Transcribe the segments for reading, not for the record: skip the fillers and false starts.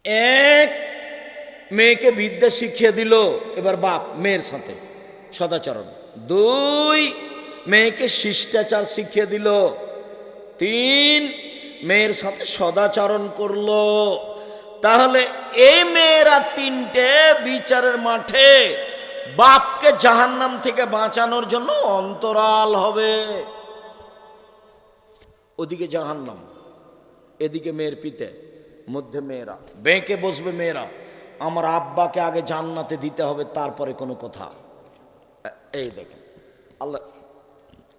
এক, মেয়েকে বিদ্যা শিখিয়ে দিল, এবার বাপ মেয়ের সাথে সদাচরণ। দুই, মেয়েকে শিষ্টাচার শিখিয়ে দিল। তিন, মেয়ের সাথে সদাচরণ করলো। তাহলে এই মেয়েরা তিনটে বিচারের মাঠে বাপকে জাহান্নাম থেকে বাঁচানোর জন্য অন্তরাল হবে। ওদিকে জাহান্নাম, এদিকে মেয়ের পিতে, মধ্যে মেয়েরা, বেঁকে বসবে মেয়েরা। আমার আব্বাকে আগে জান্নাতে দিতে হবে, তারপরে কোনো কথা। এই দেখেন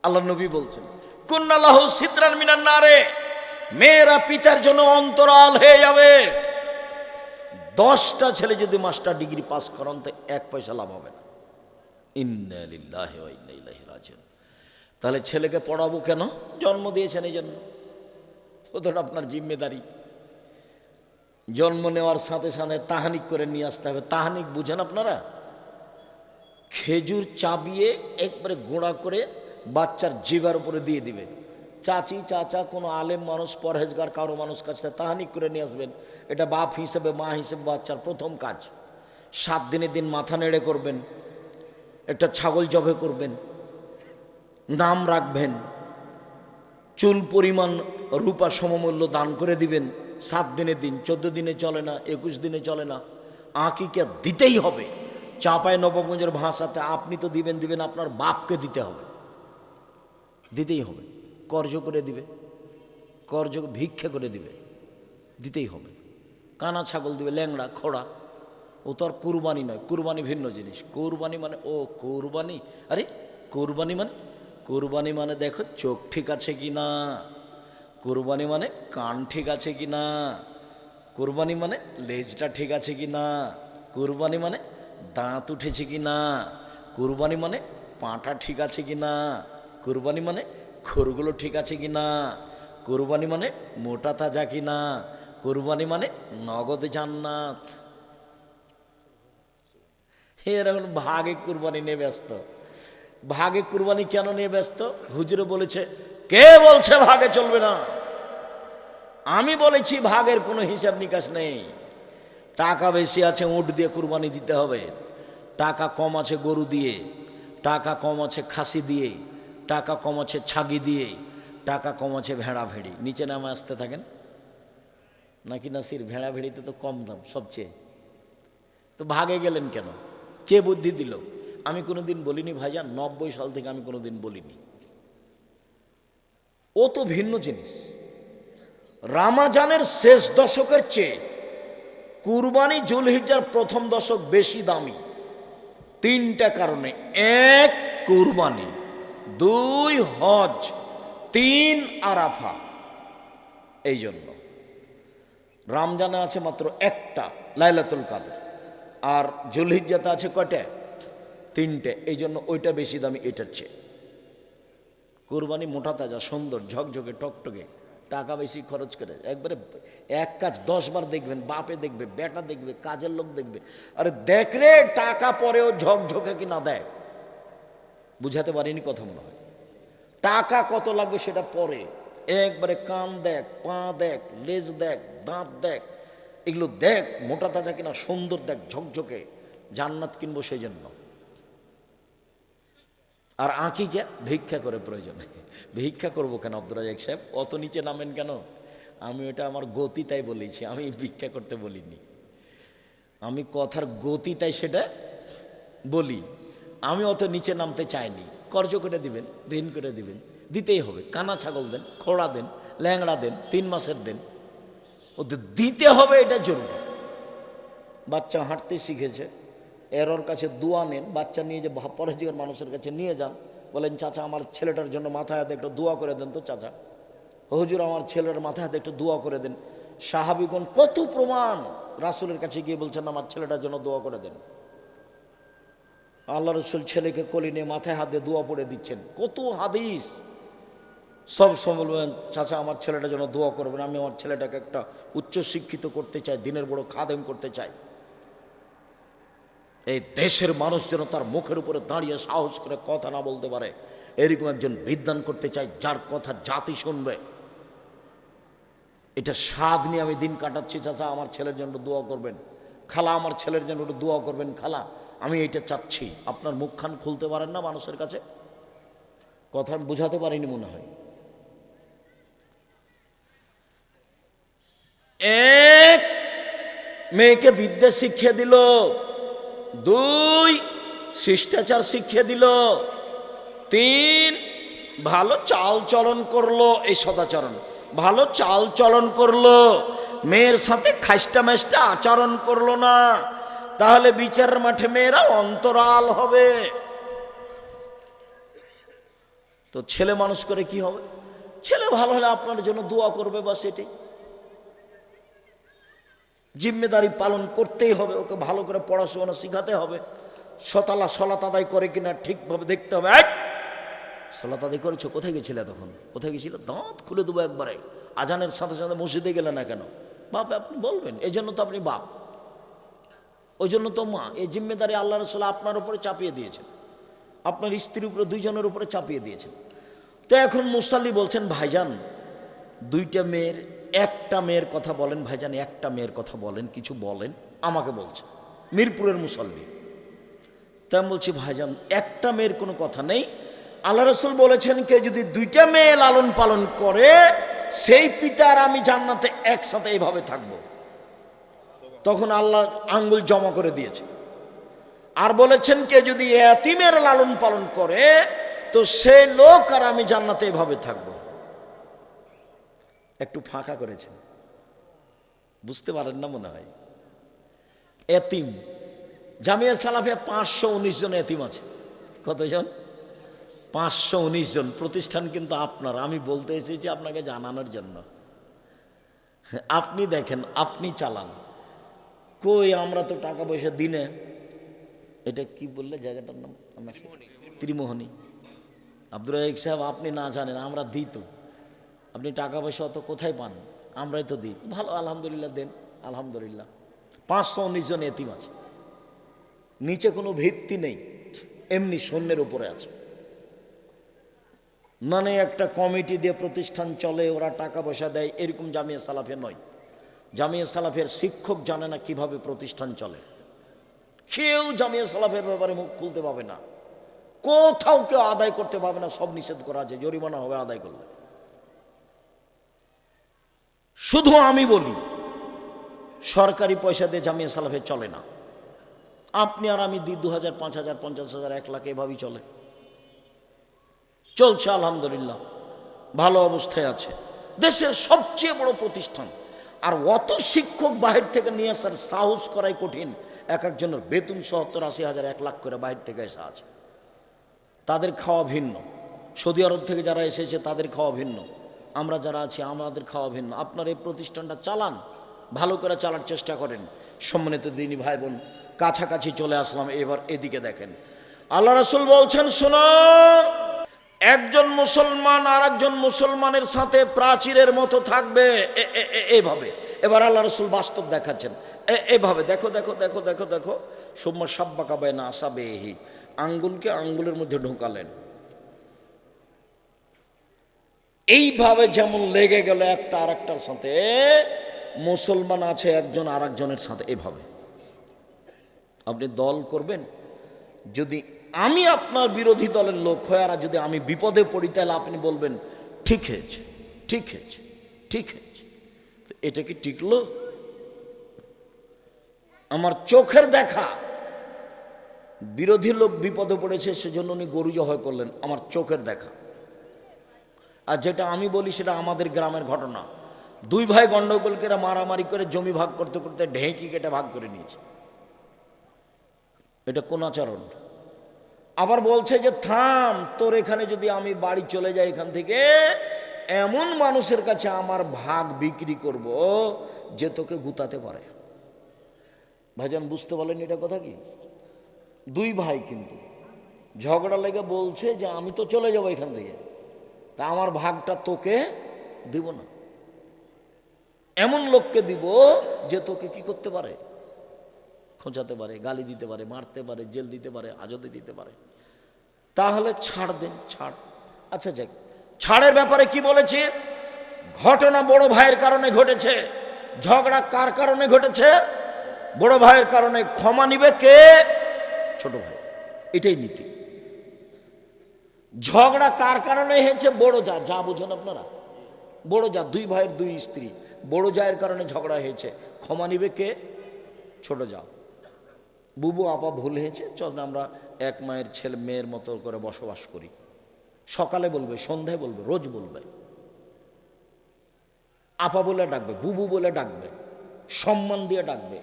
আল্লাহ নবী বলছেন, কুন্নাল্লাহু সিতরান মিনান নারে, মেয়েরা পিতার জন্য অন্তরাল হয়ে যাবে। 10টা ছেলে যদি মাস্টার ডিগ্রি পাস করেন তো 1 পয়সা লাভ হবে না। ইন্না লিল্লাহি ওয়া ইন্না ইলাইহি রাজিউন। তাহলে ছেলেকে পড়াবো কেন? জন্ম দিয়েছেন এই জন্য, ওটা আপনার জিম্মেদারি। জন্ম নেওয়ার সাথে সাথে তাহানিক করে নিয়ে আসতে হবে। তাহানিক বুঝেন আপনারা? খেজুর চাবিয়ে একবারে গোড়া করে বাচ্চার জিভার উপরে দিয়ে দিবে। চাচি চাচা কোনো আলেম মানুষ, পরহেজগার কারো মানুষ কাছে তাহানিক করে নিয়ে আসবেন। এটা বাপ হিসেবে মা হিসেবে বাচ্চার প্রথম কাজ। 7 দিনের দিন মাথা নেড়ে করবেন, একটা ছাগল জবে করবেন, নাম রাখবেন, চুল পরিমাণ রূপা সমমূল্য দান করে দিবেন। 7 দিনের দিন, 14 দিনে চলে না, 21 দিনে চলে না, আকিকা দিতেই হবে। চাঁপায় নবগঞ্জের ভাষাতে আপনি তো দিবেন, আপনার বাপকে দিতে হবে, দিতেই হবে। কর্জ করে দিবে, কর্জ ভিক্ষা করে দিবে, দিতেই হবে। কানা ছাগল দিবে, ল্যাংড়া খোড়া। ও তো আর কুরবানি নয়, কুরবানি ভিন্ন জিনিস। কুরবানি মানে ও কুরবানি, আরে কুরবানি মানে, কুরবানি মানে দেখো চোখ ঠিক আছে কি না, কুরবানি মানে কান ঠিক আছে কি না, কুরবানি মানে লেজটা ঠিক আছে কি না, কুরবানি মানে দাঁত উঠেছে কি না, কুরবানি মানে পাটা ঠিক আছে কি না, কুরবানি মানে খোরগুলো ঠিক আছে কি না, কুরবানি মানে মোটা তাজা কি না, কুরবানি মানে নগদ জান্নাত। এরা এখন ভাগে কুরবানি নিয়ে ব্যস্ত। ভাগে কুরবানি কেন নিয়ে ব্যস্ত? হুজুরে বলেছে, কে বলছে ভাগে চলবে না? আমি বলেছি ভাগের কোনো হিসাব নিকাশ নেই। টাকা বেশি আছে উট দিয়ে কুরবানি দিতে হবে, টাকা কম আছে গরু দিয়ে, টাকা কম আছে খাসি দিয়ে, টাকা কম আছে ছাগি দিয়ে, টাকা কম আছে ভেড়া ভেড়ি। নিচে নামে আসতে থাকেন নাকি নাসির? ভেড়া ভেড়িতে তো কম দাম সবচেয়ে, তো ভাগে গেলেন কেন? কে বুদ্ধি দিল? আমি কোনোদিন বলিনি ভাইজান, 90 সাল থেকে আমি কোনোদিন বলিনি। ও তো ভিন্ন জিনিস। রামাজানের শেষ দশকের চেয়ে কুরবানি জুলহিজ্জার প্রথম দশক বেশি দামি। 3টা কারণে: 1 কুরবানি, 2 হজ, 3 আরাফা। এই জন্য রমজানে আছে মাত্র 1টা লাইলাতুল কদর, আর জুলহিজ্জাতে আছে কয়টা? 3টে। এই জন্য ওইটা বেশি দামি এটার চেয়ে। কুরবানি মোটা তাজা, সুন্দর, ঝকঝকে, টকটকে, টাকা বেশি খরচ করে একবারে এক কাজ 10 বার দেখবেন, বাপে দেখবে, বেটা দেখবে, কাজের লোক দেখবে। আরে দেখ রে, টাকা পরেও ঝকঝকে কি না দেখ। বুঝাতে পারিনি কথা মনে হয়? টাকা কত লাগবে সেটা পরে, একবারে কান দেখ, পা দেখ, লেজ দেখ, দাঁত দেখ, এগুলো দেখ মোটা তাজা কিনা, সুন্দর দেখ, ঝকঝকে। জান্নাত কিনবো সেই জন্য। আর আঁকিকে ভিক্ষা করে প্রয়োজনে। ভিক্ষা করবো কেন আব্দুর রাজাক সাহেব? অত নিচে নামেন কেন? আমি ওটা আমার গতি তাই বলেছি, আমি ভিক্ষা করতে বলিনি। আমি কথার গতি তাই সেটা বলি। আমি অত নিচে নামতে চাইনি। কর্জ করে দিবেন, ঋণ করে দিবেন, দিতেই হবে। কানা ছাগল দেন, খোড়া দেন, ল্যাংড়া দেন, 3 মাসের দেন, ওদের দিতে হবে, এটা জরুরি। বাচ্চা হাঁটতে শিখেছে, এর কাছে দোয়া নেন। বাচ্চা নিয়ে যে পরহেজগার মানুষের কাছে নিয়ে যান, বলেন চাচা আমার ছেলেটার জন্য মাথায় হাতে একটু দোয়া করে দেন তো চাচা। হুজুর আমার ছেলের মাথায় হাতে একটু দোয়া করে দেন। সাহাবীগণ কত প্রমাণ, রাসূলের কাছে গিয়ে বলছেন আমার ছেলেটার জন্য দোয়া করে দেন। আল্লাহ রসুল ছেলেকে কোলে নিয়ে মাথায় হাত দিয়ে দোয়া পড়ে দিচ্ছেন। কত হাদিস। সব সময় বলবেন চাচা আমার ছেলেটার জন্য দোয়া করবেন, আমি আমার ছেলেটাকে একটা উচ্চ শিক্ষিত করতে চাই, দিনের বড় খাদেম করতে চাই। এই দেশের মানুষ যেন তার মুখের উপরে দাঁড়িয়ে সাহস করে কথা না বলতে পারে, এরকম একজন বিদ্বান করতে চাই যার কথা জাতি শুনবে। এটা স্বাদ নিয়ে আমি দিন কাটাচ্ছি। চাচা আমার ছেলের জন্য দোয়া করবেন, খালা আমার ছেলের জন্য একটু দোয়া করবেন, খালা আমি এইটা চাচ্ছি। আপনার মুখখান খুলতে পারেন না মানুষের কাছে, কথা আমি বুঝাতে পারিনি মনে হয়। এক, মেয়েকে বিদ্যা শিখিয়ে দিল। দুই, শিষ্টাচার শিখিয়ে দিল। তিন, ভালো চাল চলন করলো, এই সদাচরণ, ভালো চাল চলন করলো, মেয়ের সাথে খাস্টা মেস্টা আচরণ করলো না। তাহলে বিচারের মাঠে মেয়েরা অন্তরাল হবে। তো ছেলে মানুষ করে কি হবে? ছেলে ভালো হলে আপনার জন্য দোয়া করবে, বাস এটাই। জিম্মেদারি পালন করতেই হবে, ওকে ভালো করে পড়াশোনা শিখাতে হবে। সলাত আদায় করে কিনা ঠিকভাবে দেখতে হবে। সলাত আদায় করেছো? কোথায় গেছিলে তখন? কোথায় গেছিল? দাঁত খুলে দেবো একবারে। আজানের সাথে সাথে মসজিদে গেলে না কেন? বাপ আপনি বলবেন, এই জন্য তো আপনি বাপ, ওই জন্য তো মা। এই জিম্মেদারি আল্লাহ রাসূল আপনার উপরে চাপিয়ে দিয়েছেন, আপনার স্ত্রীর উপরে, দুইজনের উপরে চাপিয়ে দিয়েছেন। তো এখন মুসাল্লি বলছেন, ভাইজান দুইটা মেয়ের, একটা মেয়ের কথা বলেন ভাইজান, একটা মেয়ের কথা বলেন, কিছু বলেন। আমাকে বলছে মিরপুরের মুসাল্লি। তাই আমি বলছি, ভাইজান একটা মেয়ের কোনো কথা নেই। আল্লাহ রাসূল বলেছেন, কে যদি দুইটা মেয়ে লালন পালন করে, সেই পিতার আমি জান্নাতে একসাথে এইভাবে থাকবো। তখন আল্লাহ আঙ্গুল জমা করে দিয়েছে। আর বলেছেন, কে যদি এতিমের লালন পালন করে, তো সে লোক আর আমি জান্নাতে এভাবে থাকবো। একটু ফাঁকা করেছেন, বুঝতে পারেন না মনে হয়। এতিম জামিয়া সালাফিয়া 519 জন এতিম আছে। কতজন? 519 জন। প্রতিষ্ঠান কিন্তু আপনার, আমি বলতে এসেছি আপনাকে জানানোর জন্য। আপনি দেখেন, আপনি চালান। কই আমরা তো টাকা পয়সা দিনে, এটা কি বললে জায়গাটার নাম? ত্রিমোহনী। আব্দুর রাজাক সাহেব আপনি না জানেন, আমরা দিই তো। আপনি টাকা পয়সা অত কোথায় পান? আমরাই তো দিই। ভালো, আলহামদুলিল্লাহ দেন, আলহামদুলিল্লাহ। 519 জন এতিম আছে, নিচে কোনো ভিত্তি নেই, এমনি শূন্যের উপরে আছে। মানে একটা কমিটি দিয়ে প্রতিষ্ঠান চলে, ওরা টাকা পয়সা দেয়, এরকম জামিয়া সালাফিয়া নয়। জামিয়া সালাফিয়ার শিক্ষক জানে না কিভাবে প্রতিষ্ঠান চলে। কেউ জামিয়া সালাফিয়ার ব্যাপারে মুখ খুলতে পাবে না, কোথাও কেউ আদায় করতে পাবে না, সব নিষেধ করা আছে, জরিমানা হবে আদায় করলে। শুধু আমি বলি, সরকারি পয়সা দিয়ে জামিয়া সালাফিয়া চলে না। আপনি আর আমি দিই 2000, 5000, 50,000, 1 লাখ, এভাবেই চলে, চলছে আলহামদুলিল্লাহ, ভালো অবস্থায় আছে। দেশের সবচেয়ে বড় প্রতিষ্ঠান। আর অত শিক্ষক বাহির থেকে নিয়ে আসার সাহস করাই কঠিন। এক একজনের বেতন 70, 80 হাজার, 1 লাখ করে বাহির থেকে এসে আছে। তাদের খাওয়া ভিন্ন, সৌদি আরব থেকে যারা এসেছে তাদের খাওয়া ভিন্ন, আমরা যারা আছি আমাদের খাওয়া ভিন্ন। আপনার এই প্রতিষ্ঠানটা চালান, ভালো করে চালার চেষ্টা করেন। সম্মানিত দিনী ভাই বোন, কাছাকাছি চলে আসলাম, এবার এদিকে দেখেন। আল্লাহ রাসূল বলছেন, শোনো, একজন মুসলমান আর একজন মুসলমানের সাথে প্রাচীরের মতো থাকবে, এইভাবে। এবার আল্লাহ রাসূল বাস্তব দেখাচ্ছেন, এভাবে দেখো দেখো দেখো দেখো দেখো। সুম্মা সাব্বাকা বাইনা আসাবিহি, আঙ্গুলকে আঙ্গুলের মধ্যে ঢোকালেন, এইভাবে যেমন লেগে গেল একটা আর একটার সাথে। মুসলমান আছে একজন আর একজনের সাথে এভাবে। আপনি দল করবেন, যদি আমি আপনার বিরোধী দলের লোক হয় আর যদি আমি বিপদে পড়ি, তাহলে আপনি বলবেন ঠিক হয়েছে, ঠিক হয়েছে, ঠিক হয়েছে। এটা কি টিকলো? আমার চোখের দেখা বিরোধী লোক বিপদে পড়েছে, সেজন্য উনি গরু জবাই করলেন, আমার চোখের দেখা। আর যেটা আমি বলি সেটা আমাদের গ্রামের ঘটনা। 2 ভাই গন্ডগোল করে মারামারি করে জমি ভাগ করতে করতে ঢেঁকি কেটে ভাগ করে নিয়েছে। এটা কোন আচরণ? আবার বলছে যে থাম, তোর এখানে যদি আমি বাড়ি চলে যাই এখান থেকে, এমন মানুষের কাছে আমার ভাগ বিক্রি করব যে তোকে গুতাতে পারে। ভাইজান বুঝতে পারলেন এটা কথা কি? 2 ভাই কিন্তু ঝগড়া লেগে বলছে যে আমি তো চলে যাবো এখান থেকে, তা আমার ভাগটা তোকে দিব না। এমন লোককে দিব যে তোকে কি করতে পারে? খোঁচাতে পারে, গালি দিতে পারে, মারতে পারে, জেল দিতে পারে, হাজতে দিতে পারে। তাহলে ছাড় দেন, ছাড়। আচ্ছা যাক, ছাড়ের ব্যাপারে কি বলেছে? ঘটনা বড় ভাইয়ের কারণে ঘটেছে। ঝগড়া কার কারণে ঘটেছে? বড় ভাইয়ের কারণে। ক্ষমা নিবে কে? ছোট ভাই। এটাই নীতি। ঝগড়া কার কারণে হয়েছে? বড় যা। যা বুঝেন আপনারা? বড় যা, দুই ভাইয়ের দুই স্ত্রী, বড় জায়ের কারণে ঝগড়া হয়েছে। ক্ষমা নিবে কে? ছোট যা। বুবু আপা ভুল হয়েছে, চল আমরা এক মায়ের ছেলে মেয়ের মতো করে বসবাস করি। সকালে বলবে, সন্ধ্যায় বলবে, রোজ বলবে। আপা বলে ডাকবে, বুবু বলে ডাকবে, সম্মান দিয়ে ডাকবে।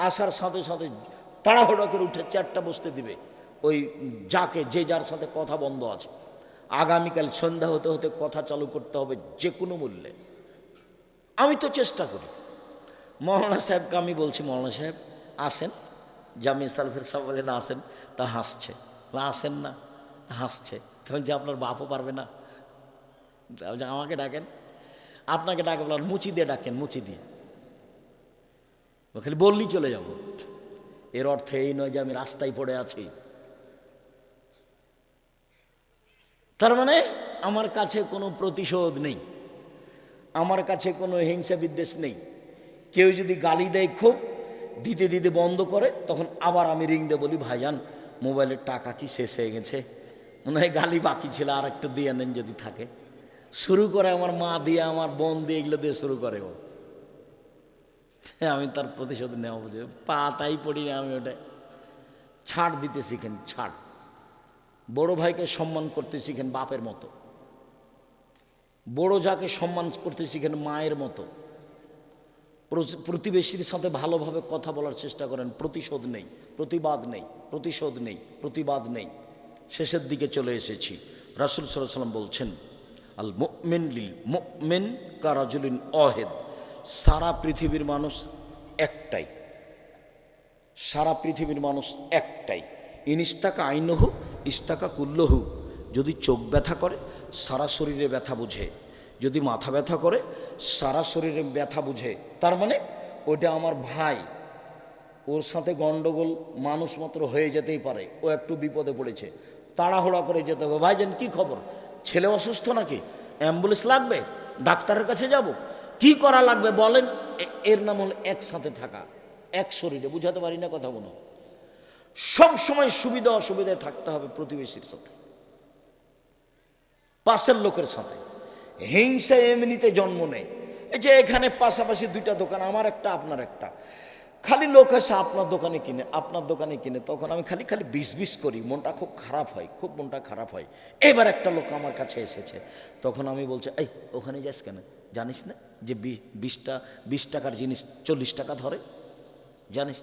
আসার সাথে সাথে তাড়াহুড়ো করে উঠে চেয়ারটা বসতে দিবে ওই যাকে, যে যার সাথে কথা বন্ধ আছে। আগামীকাল সন্ধ্যা হতে হতে কথা চালু করতে হবে যে কোনো মূল্যে। আমি তো চেষ্টা করি। মৌলানা সাহেবকে আমি বলছি, মৌলানা সাহেব আসেন। জামিয়া সালফের সাহেব বলেন আসেন, তা হাসছে। আসেন না, হাসছে। তখন যে আপনার বাপও পারবে না, আমাকে ডাকেন। আপনাকে ডাকে বলেন মুচি দিয়ে ডাকেন, মুচি দিয়ে। খালি বললেই চলে যাব। এর অর্থ এই নয় যে আমি রাস্তায় পড়ে আছি। তার মানে আমার কাছে কোনো প্রতিশোধ নেই, আমার কাছে কোনো হিংসা বিদ্বেষ নেই। কেউ যদি গালি দেয় খুব, দিতে দিতে বন্ধ করে, তখন আবার আমি রিং দিয়ে বলি, ভাইজান মোবাইলের টাকা কি শেষ হয়ে গেছে, মনে হয় গালি বাকি ছিল, আর একটু দিয়ে নেন যদি থাকে। শুরু করে আমার মা দিয়ে, আমার বোন দিয়ে, এগুলো দিয়ে শুরু করে ও। আমি তার প্রতিশোধ নেওয়া বুঝে পাতাই পড়ি না আমি। ওটাই ছাড় দিতে শিখেন, ছাড়। বড় ভাইকে সম্মান করতে শিখেন বাপের মতো, বড় যাকে সম্মান করতে শিখেন মায়ের মতো। প্রতিবেশীর সাথে ভালোভাবে কথা বলার চেষ্টা করেন। প্রতিশোধ নেই, প্রতিবাদ নেই, প্রতিশোধ নেই, প্রতিবাদ নেই। শেষের দিকে চলে এসেছি। রাসূল সাল্লাল্লাহু আলাইহি ওয়াসাল্লাম বলছেন, আল মুমিন লিল মুমিন কারাজুলিন ওয়াহিদ। সারা পৃথিবীর মানুষ একটাই, সারা পৃথিবীর মানুষ একটাই। ইনিস্তাকা আইনহু ইস্তাকা কুল্লহু। যদি চোখ ব্যথা করে সারা শরীরে ব্যথা বুঝে, যদি মাথা ব্যথা করে সারা শরীরে ব্যথা বুঝে। তার মানে ওইটা আমার ভাই, ওর সাথে গন্ডগোল মানুষ মাত্র হয়ে যেতেই পারে। ও একটু বিপদে পড়েছে, তাড়াহুড়া করে যেতে হবে। ভাইজান কি খবর? ছেলে অসুস্থ নাকি? অ্যাম্বুলেন্স লাগবে? ডাক্তারের কাছে যাব? কি করা লাগবে বলেন? এর নাম হল একসাথে থাকা, এক শরীরে। বুঝাতে পারি না কথা বলো? সব সময় সুবিধা অসুবিধায় থাকতে হবে প্রতিবেশীর সাথে, পাশের লোকের সাথে। হিংসা এমনিতে জন্ম নেয়। এই যে এখানে পাশাপাশি দুইটা দোকান, আমার একটা আপনার একটা, খালি লোক এসে আপনার দোকানে কিনে, আপনার দোকানে কিনে, তখন আমি খালি খালি বিষ করি, মনটা খুব খারাপ হয়, খুব মনটা খারাপ হয়। এবার একটা লোক আমার কাছে এসেছে, তখন আমি বলছি, এই ওখানে যাস কেন? জানিস না যে 20 টাকার জিনিস 40 টাকা ধরে? জানিস?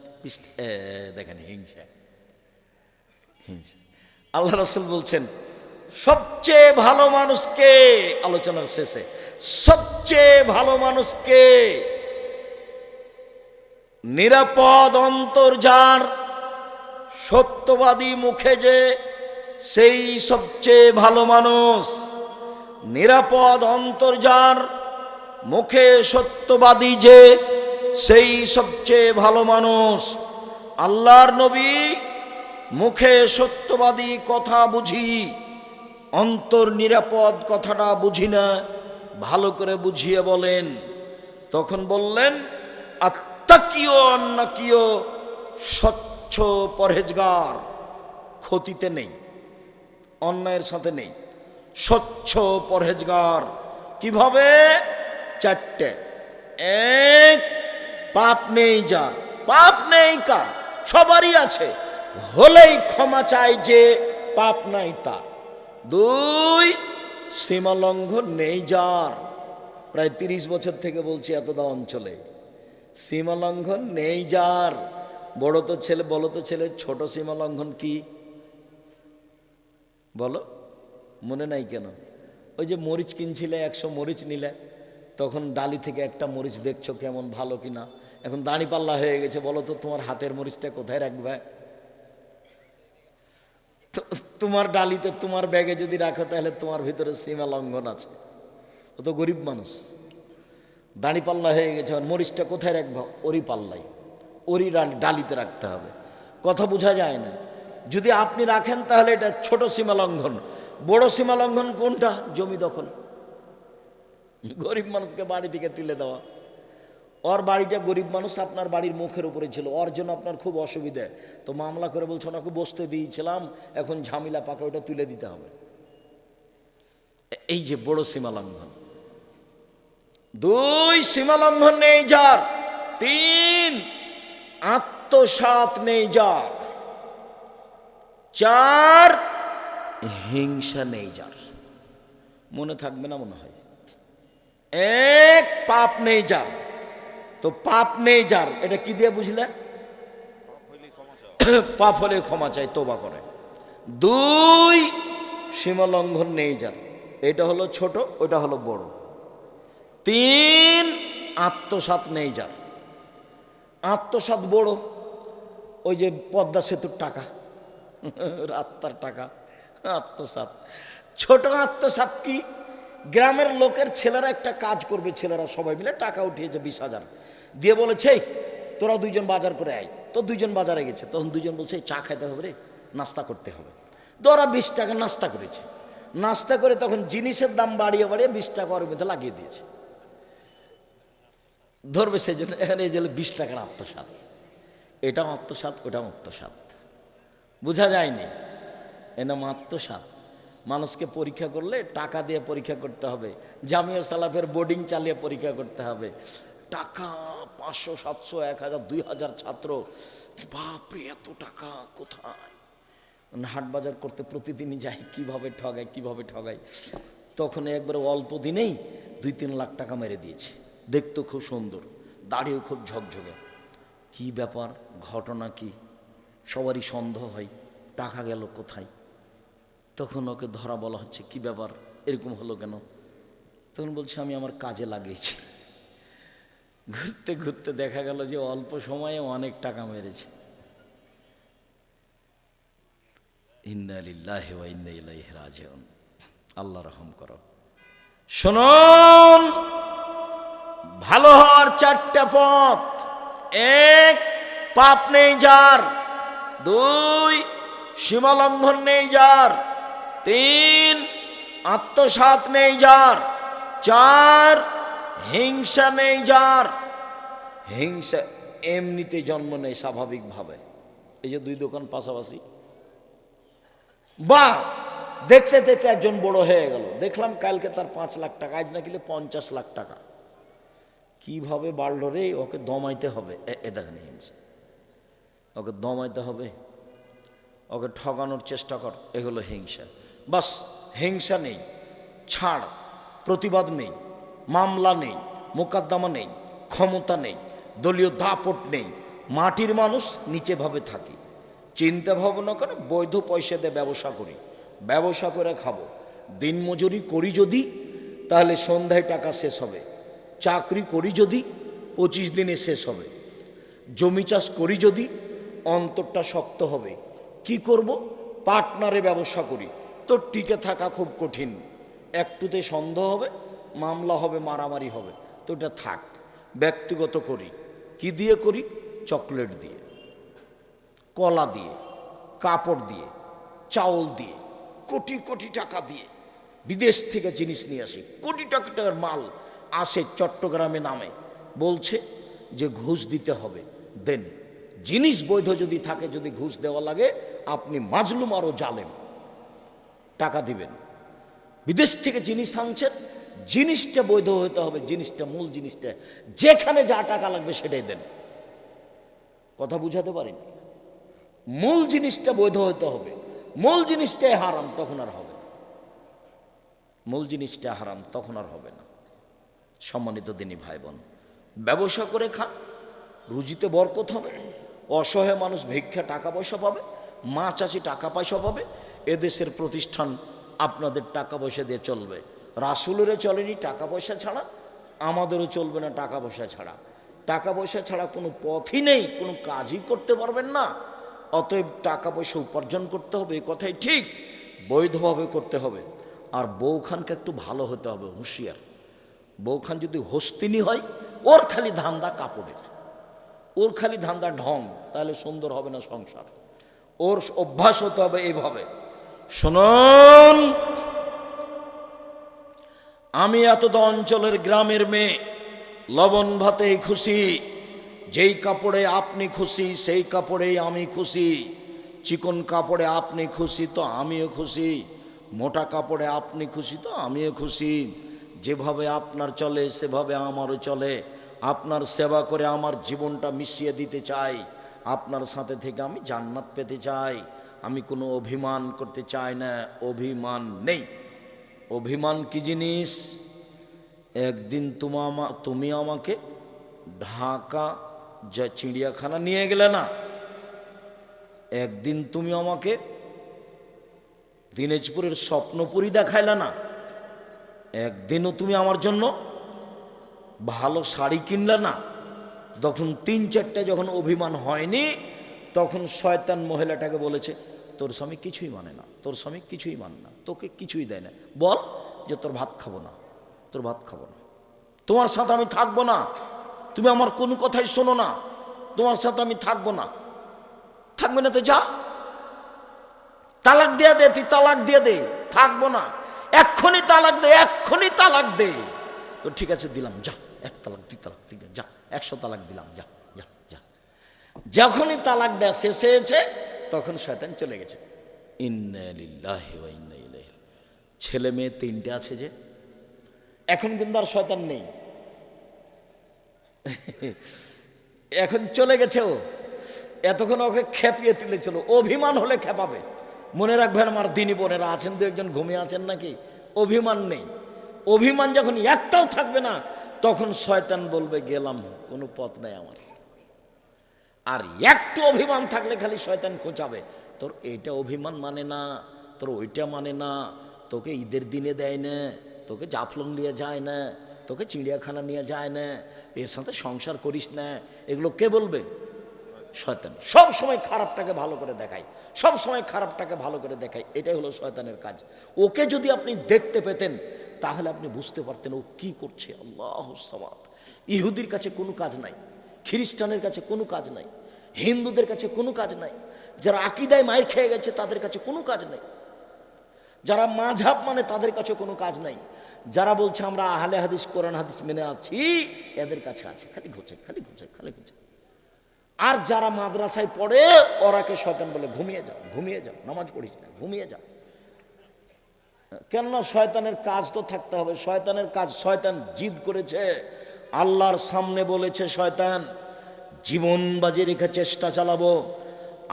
দেখেন হিংসা, হিংসা। আল্লাহ রাসূল বলছেন সবচেয়ে ভালো মানুষকে, আলোচনার শেষে, সবচেয়ে ভালো মানুষকে, নিরাপদ অন্তর যার, সত্যবাদী মুখে যে, সেই সবচেয়ে ভালো মানুষ। নিরাপদ অন্তর যার, মুখে সত্যবাদী যে, সেই সবচেয়ে ভালো মানুষ। আল্লাহর নবী মুখে সত্যবাদী কথা বুঝি, অন্তর নিরাপদ কথাটা বুঝি না, ভালো করে বুঝিয়ে বলেন। তখন বললেন, আত্তাকিও আন্নাকিও, স্বচ্ছ পরহেজগার, ক্ষতিতে নেই, অন্যায়ের সাথে নেই, স্বচ্ছ পরহেজগার। কিভাবে? 4টে। এক, পাপ নেই যার। পাপ নেই কার? সবারই আছে, হলেই ক্ষমা চায় যে পাপ নাই তার। 2, সীমা লঙ্ঘন নেই যার। প্রায় 30 বছর থেকে বলছি এতদা অঞ্চলে, সীমা লঙ্ঘন নেই যার। বড় তো ছেলে, বলো তো ছেলে, ছোট সীমা লঙ্ঘন কি বলো? মনে নাই কেন? ওই যে মরিচ কিনছিলে, 100 মরিচ নিলে, তখন ডালি থেকে একটা মরিচ দেখছো কেমন ভালো কিনা, এখন দাঁড়িপাল্লা হয়ে গেছে, বলো তো তোমার হাতের মরিচটা কোথায় রাখবে? তোমার ডালিতে, তোমার ব্যাগে যদি রাখো, তাহলে তোমার ভিতরে সীমা লঙ্ঘন আছে। ও তো গরিব মানুষ, দাঁড়িপাল্লা হয়ে গেছে, মরিচটা কোথায় রাখবো? ওরই পাল্লাই, ওরই ডালিতে রাখতে হবে। কথা বোঝা যায় না? যদি আপনি রাখেন তাহলে এটা ছোট সীমা লঙ্ঘন। বড় সীমা লঙ্ঘন কোনটা? জমি দখল। গরিব মানুষকে বাড়ি থেকে তুলে দেওয়া। ওর বাড়িটা গরিব মানুষ, আপনার বাড়ির মুখের উপরে ছিল, ওর জন্য আপনার খুব অসুবিধে, তো মামলা করে বলছো ওনাকে বসতে দিয়েছিলাম, এখন ঝামেলা পাকা, ওটা তুলে দিতে হবে। এই যে বড় সীমা লঙ্ঘন। 2 সীমা লঙ্ঘন নেই যার। 3 আত্মসাৎ নেই যার। 4 হিংসা নেই যার। মনে থাকবে না মনে হয়। 1 পাপ নেই যার। তো পাপ নেই যার, এটা কি দিয়ে বুঝলে? পাপ হলে ক্ষমা চাই, তওবা করে। 2 সীমা লঙ্ঘন নেই যার, এটা হলো ছোট, ওটা হলো বড়। 3 আত্মসাৎ নেই যার। আত্মসাৎ বড়, ওই যে পদ্মা সেতুর টাকা, রাস্তার টাকা, আত্মসাৎ। ছোট আত্মসাৎ কি? গ্রামের লোকের ছেলেরা একটা কাজ করবে, ছেলেরা সবাই মিলে টাকা উঠিয়েছে 20,000 দিয়ে, বলেছে তোরা 2জন বাজার করে আয়। তো 2জন বাজারে গেছে, তখন 2জন বলছে চা খাইতে হবে রে, নাস্তা করতে হবে। তো ওরা 20 টাকা নাস্তা করেছে। নাস্তা করে তখন জিনিসের দাম বাড়িয়ে বাড়িয়ে 20 টাকা ওর মধ্যে লাগিয়ে দিয়েছে। ধরবে সেই জন্য এখানে এই যে 20 টাকার আত্মসাৎ। এটা আত্মসাৎ, ওটা আত্মসাৎ, বোঝা যায়নি। এর নাম আত্মসাৎ। মানুষকে পরীক্ষা করলে টাকা দিয়ে পরীক্ষা করতে হবে, জামিয়া সালাফের বোর্ডিং চালিয়ে পরীক্ষা করতে হবে। টাকা 500, 700, 1000, 2000 ছাত্র, বাপরে এত টাকা কোথায়? হাট বাজার করতে প্রতিদিনই যাই, কিভাবে ঠগায় কিভাবে ঠগায়। তখন একবারে অল্প দিনেই 2-3 লাখ টাকা মেরে দিয়েছে। দেখতো খুব সুন্দর, দাড়িও খুব ঝকঝকে। কি ব্যাপার, ঘটনা কি? সবারই সন্দেহ হয়, টাকা গেল কোথায়? তখন ওকে ধরা বলা হচ্ছে, কি ব্যাপার এরকম হলো কেন? তখন বলছে আমি আমার কাজে লাগিয়েছি। ঘুরতে ঘুরতে দেখা গেল যে অল্প সময়ে অনেক টাকা মেরেছে। ইন্না লিল্লাহি ওয়া ইন্না ইলাইহি রাজিউন। আল্লাহ রহম করো। শুনুন, ভালো হওয়ার 4টা পথ। 1 পাপ নেই যার। 2 সীমা লঙ্ঘন নেই যার। 3 আত্মসাৎ নেই যার। 4 হিংসা নেই যার। হিংসা এমনিতে জন্ম নেয় স্বাভাবিকভাবে। এই যে 2 দোকান পাশাপাশি, বা দেখতে দেখতে একজন বড় হয়ে গেল, দেখলাম কালকে তার 5 লাখ টাকা, আজ না কিলে 50 লাখ টাকা। কিভাবে বাড়লো রে? ওকে দমাইতে হবে। এ দেখেন হিংসা, ওকে দমাইতে হবে, ওকে ঠকানোর চেষ্টা কর, এগুলো হিংসা। বাস, হিংসা নেই, ছাড়, প্রতিবাদ নেই, মামলা নেই, মোকদ্দমা নেই, ক্ষমতা নেই, দলীয় দাপট নেই, মাটির মানুষ, নিচে ভাবে থাকি, চিন্তা ভাবনা করে বৈধ পয়সা দিয়ে ব্যবসা করি, ব্যবসা করে খাবো। দিনমজুরি করি যদি, তাহলে সন্ধ্যায় টাকা শেষ হবে। চাকরি করি যদি 25 দিনে শেষ হবে। জমি চাষ করি যদি, অন্তরটা শক্ত হবে। কি করব? পার্টনারে ব্যবসা করি, তো টিকে থাকা খুব কঠিন। একটুতে সন্দেহ হবে, মামলা হবে, মারামারি হবে, তো এটা থাক। ব্যক্তিগত করি, কি দিয়ে করি? চকলেট দিয়ে, কলা দিয়ে, কাপড় দিয়ে, চাউল দিয়ে, কোটি কোটি টাকা দিয়ে বিদেশ থেকে জিনিস নিয়ে আসি। কোটি টাকার মাল আসে, চট্টগ্রামে নামে, বলছে যে ঘুষ দিতে হবে, দেন। জিনিস বৈধ যদি থাকে, যদি ঘুষ দেওয়া লাগে, আপনি মাজলুম আরও জালেম, টাকা দিবেন। বিদেশ থেকে জিনিস আনছেন, জিনিসটা বৈধ হতে হবে, জিনিসটা, মূল জিনিসটা, যেখানে যা টাকা লাগবে সেটাই দেন। কথা বুঝাতে পারেনি? মূল জিনিসটা বৈধ হতে হবে। মূল জিনিসটাই হারাম, তখন আর হবে না। মূল জিনিসটা হারাম, তখন আর হবে না। সম্মানিত দিনী ভাই বোন, ব্যবসা করে খান, রুজিতে বরকত হবে। অসহায় মানুষ ভিক্ষা টাকা পয়সা পাবে, মা চাচি টাকা পয়সা পাবে। এদেশের প্রতিষ্ঠান আপনাদের টাকা পয়সা দিয়ে চলবে। রাসূলেরও চলেনি টাকা পয়সা ছাড়া, আমাদেরও চলবে না টাকা পয়সা ছাড়া। টাকা পয়সা ছাড়া কোনো পথই নেই, কোনো কাজই করতে পারবেন না। অতএব টাকা পয়সা উপার্জন করতে হবে, এই কথাই ঠিক, বৈধভাবে করতে হবে। আর বউখানকে একটু ভালো হতে হবে, হুঁশিয়ার। বউখান যদি হস্তিনী হয়, ওর খালি ধান্দা কাপড়ের, ওর খালি ধান্দা ঢং, তাহলে সুন্দর হবে না সংসার। ওর অভ্যাস হতে হবে এইভাবে। শুনুন, আমি এতদ অঞ্চলের গ্রামের মেয়ে, লবণ ভাতেই খুশি, যেই কাপড়ে আপনি খুশি সেই কাপড়েই আমি খুশি, চিকন কাপড়ে আপনি খুশি তো আমিও খুশি, মোটা কাপড়ে আপনি খুশি তো আমিও খুশি, যেভাবে আপনার চলে সেভাবে আমারও চলে, আপনার সেবা করে আমার জীবনটা মিশিয়ে দিতে চাই, আপনার সাথে থেকে আমি জান্নাত পেতে চাই, আমি কোনো অভিমান করতে চাই না, অভিমান নেই। অভিমান কি জিনিস? একদিন তুমি আমাকে ঢাকা যা চিড়িয়াখানা নিয়ে গেলে না, একদিন তুমি আমাকে দিনাজপুরের স্বপ্নপুরী দেখাইলে না, একদিনও তুমি আমার জন্য ভালো শাড়ি কিনলে না, তখন 3-4টে যখন অভিমান হয়নি, তখন শয়তান মহিলাটাকে বলেছে তোর স্বামী কিছুই মানে না, তোর স্বামী কিছুই মানে না, তোকে কিছুই দেয় না, বল যে তোর ভাত খাবো না, তোর ভাত খাবো না, তোমার সাথে আমি থাকবো না, তুমি আমার কোনো কথাই শোনো না, তোমার সাথে আমি থাকবো না। থাকবে না তো যা, তালাক দিয়ে দে, তুই তালাক দিয়ে দে, থাকবো না, এক্ষুনি তালাক দে, এক্ষুনি তালাক দে। তো ঠিক আছে দিলাম, যা, 1 তালাক 2 তালাক 3, যা 100 তালাক দিলাম, যা যা যা। যখনই তালাক দেয়া শেষ হয়েছে তখন শয়তান চলে গেছে। ইন্না লিল্লাহি ওয়া ইন্না ইলাইহি। ছেলে মেয়ে 3টে আছে যে, এখন কিন্তু আর শয়তান নেই, এখন চলে গেছে ও। এতক্ষণ ওকে খেপিয়ে তুলেছিল, অভিমান হলে খেপাবে। মনে রাখবেন আমার দিনী বোনেরা, আছেন 2-1জন ঘুমিয়ে আছেন নাকি? অভিমান নেই, অভিমান যখন একটাও থাকবে না তখন শয়তান বলবে গেলাম, কোনো পথ নাই আমার। আর একটু অভিমান থাকলে খালি শয়তান খোঁচাবে, তোর এইটা অভিমান মানে না, তোর ওইটা মানে না, তোকে ঈদের দিনে দেয় না, তোকে জাফলং নিয়ে যায় না, তোকে চিড়িয়াখানা নিয়ে যায় না, এর সাথে সংসার করিস না। এগুলো কে বলবে? শয়তান। সব সময় খারাপটাকে ভালো করে দেখায়, সব সময় খারাপটাকে ভালো করে দেখায়, এটাই হলো শয়তানের কাজ। ওকে যদি আপনি দেখতে পেতেন তাহলে আপনি বুঝতে পারতেন ও কি করছে। আল্লাহুস সামাদ। ইহুদির কাছে কোনো কাজ নাই, খ্রিস্টানের কাছে কোনো কাজ নাই, হিন্দুদের কাছে কোনো কাজ নাই, যারা আকীদায় মাইর খেয়ে গেছে তাদের কাছে কোনো কাজ নাই, যারা মাযহাব মানে তাদের কাছে কোনো কাজ নাই, যারা বলছে আমরা আহলে হাদিস কোরআন হাদিস মেনে আছি এদের কাছে আছে, খালি ঘুরছে খালি ঘুরছে খালি ঘুরছে। আর যারা মাদ্রাসায় পড়ে ওরাকে শয়তান বলে ঘুমিয়ে যাও, ঘুমিয়ে যাও, নামাজ পড়িস না, ঘুমিয়ে যাও। কেননা শয়তানের কাজ তো থাকতে হবে, শয়তানের কাজ। শয়তান জিদ করেছে, আল্লাহর সামনে বলেছে শয়তান জীবন বাজি রেখে চেষ্টা চালাবো,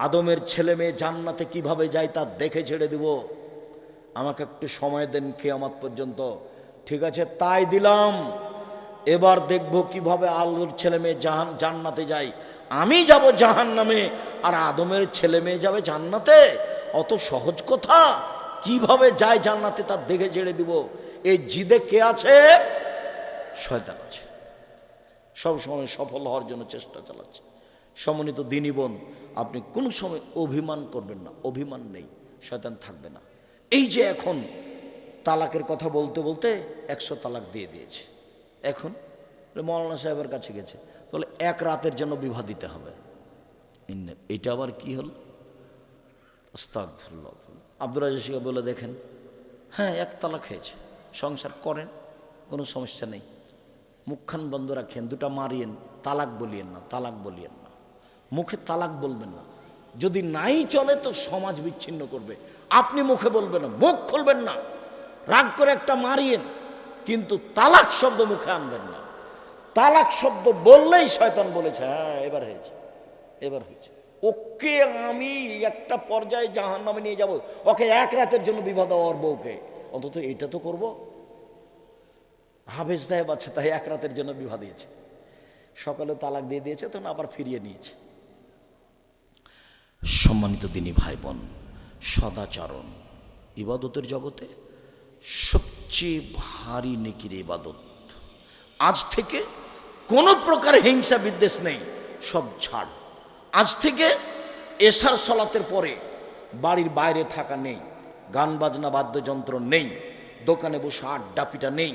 আদমের ছেলে মেয়ে জান্নাতে কিভাবে যায় তা দেখে ছেড়ে দিব, আমাকে একটু সময় দেন কিয়ামত পর্যন্ত। ঠিক আছে, তাই দিলাম, এবার দেখব কিভাবে আল্লাহর ছেলে মেয়ে জান্নাতে যায়। আমি যাব জাহান্নামে আর আদমের ছেলে মেয়ে যাবে জান্নাতে, অত সহজ কথা? কিভাবে যায় জান্নাতে তা দেখে ছেড়ে দিব। এই জিদে কে আছে? শয়তান আছে, সব সময় সফল হওয়ার জন্য চেষ্টা চালাচ্ছে। সম্মানিত দিনী বোন, আপনি কোন সময় অভিমান করবেন না, অভিমান নেই, শয়তান থাকবে না। এই যে এখন তালাকের কথা বলতে বলতে 100 তালাক দিয়ে দিয়েছে, এখন মৌলানা সাহেবের কাছে গেছে, বলে 1 রাতের জন্য বিবাহ দিতে হবে। এটা আবার কি হল? আস্তাগফিরুল্লাহ। আব্দুর রাজ্জাক বলে দেখেন, হ্যাঁ 1 তালাক হয়েছে, সংসার করেন, কোনো সমস্যা নেই, মুখখান বন্ধ রাখেন, 2টা মারিয়েন, তালাক বলিয়েন না, তালাক বলিয়েন না, মুখে তালাক বলবেন না। যদি নাই চলে তো সমাজ বিচ্ছিন্ন করবে, আপনি মুখে বলবেন না, মুখ খুলবেন না, রাগ করে একটা মারিয়েন, কিন্তু তালাক শব্দ মুখে আনবেন না। তালাক শব্দ বললেই শয়তান বলেছে হ্যাঁ এবার হয়েছে, এবার হয়েছে, ওকে আমি একটা পর্যায়ে জাহান্নামে নিয়ে যাব, ওকে 1 রাতের জন্য বিবাহ দাও ওর বউকে, অন্তত এটা তো করবো। হাফেজ সাহেব আছে, তাই 1 রাতের জন্য বিবাহ দিয়েছে, সকালে তালাক দিয়ে দিয়েছে, তখন আবার ফিরিয়ে নিয়েছে। সম্মানিত দিনী ভাই বোন, সদাচরণ ইবাদতের জগতে সবচেয়ে ভারী নেকির ইবাদত। আজ থেকে কোনো প্রকার হিংসা বিদ্বেষ নেই, সব ছাড়। আজ থেকে এশার সালাতের পরে বাড়ির বাইরে থাকা নেই, গান বাজনা বাদ্যযন্ত্র নেই, দোকানে বসে আড্ডা পিটা নেই,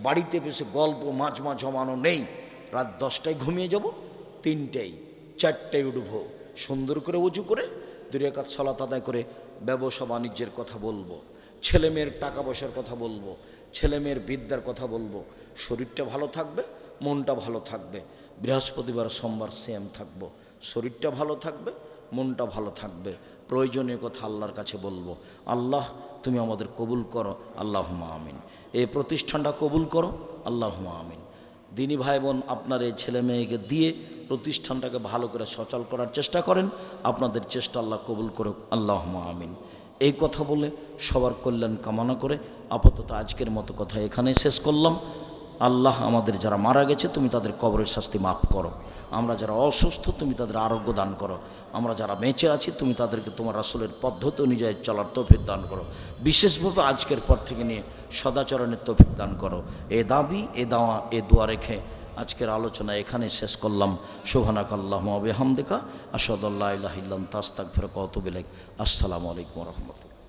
বাড়িতে বসে গল্প মাজমা জমানো নেই। রাত 10টায় ঘুমিয়ে যাব, 3টায় 4টায় উঠবো, সুন্দর করে উজু করে 2 রাকাত সালাত আদায় করে ব্যবসা বাণিজ্যের কথা বলবো, ছেলে মেয়ের টাকা পয়সার কথা বলবো, ছেলে মেয়ের বিদ্যার কথা বলবো। শরীরটা ভালো থাকবে, মনটা ভালো থাকবে। বৃহস্পতিবার সোমবার সেম থাকবো। শরীরটা ভালো থাকবে, মনটা ভালো থাকবে। প্রয়োজনীয় কথা আল্লাহর কাছে বলবো। আল্লাহ তুমি আমাদের কবুল করো, আল্লাহুম্মা আমিন। এই প্রতিষ্ঠানটা কবুল করো, আল্লাহুম্মা আমিন। দিনী ভাই বোন আপনার এই ছেলে মেয়েকে দিয়ে প্রতিষ্ঠানটাকে ভালো করে সচল করার চেষ্টা করেন। আপনাদের চেষ্টা আল্লাহ কবুল করুক, আল্লাহুম্মা আমিন। এই কথা বলে সবার কল্যাণ কামনা করে আপাতত আজকের মতো কথা এখানেই শেষ করলাম। আল্লাহ আমাদের যারা মারা গেছে তুমি তাদের কবরের শাস্তি মাফ করো। আমরা যারা অসুস্থ তুমি তাদের আরোগ্য দান করো। আমরা যারা বেঁচে আছি তুমি তাদেরকে তোমার রাসূলের পদ্ধতি অনুযায়ী চলার তৌফিক দান করো। বিশেষভাবে আজকের পর থেকে নিয়ে সদাচরণের তৌফিক দান করো। এ দাবি, এ দাওয়া, এ দোয়া রেখে আজকের আলোচনা এখানে শেষ করলাম। সুবহানাকাল্লাহুম্মা ওয়া বিহামদিকা আশহাদু আল্লা ইলাহা ইল্লা আনতা আস্তাগফিরুকা ওয়া আতুবু ইলাইক। আসসালামু আলাইকুম ওয়া রাহমাতুল্লাহ।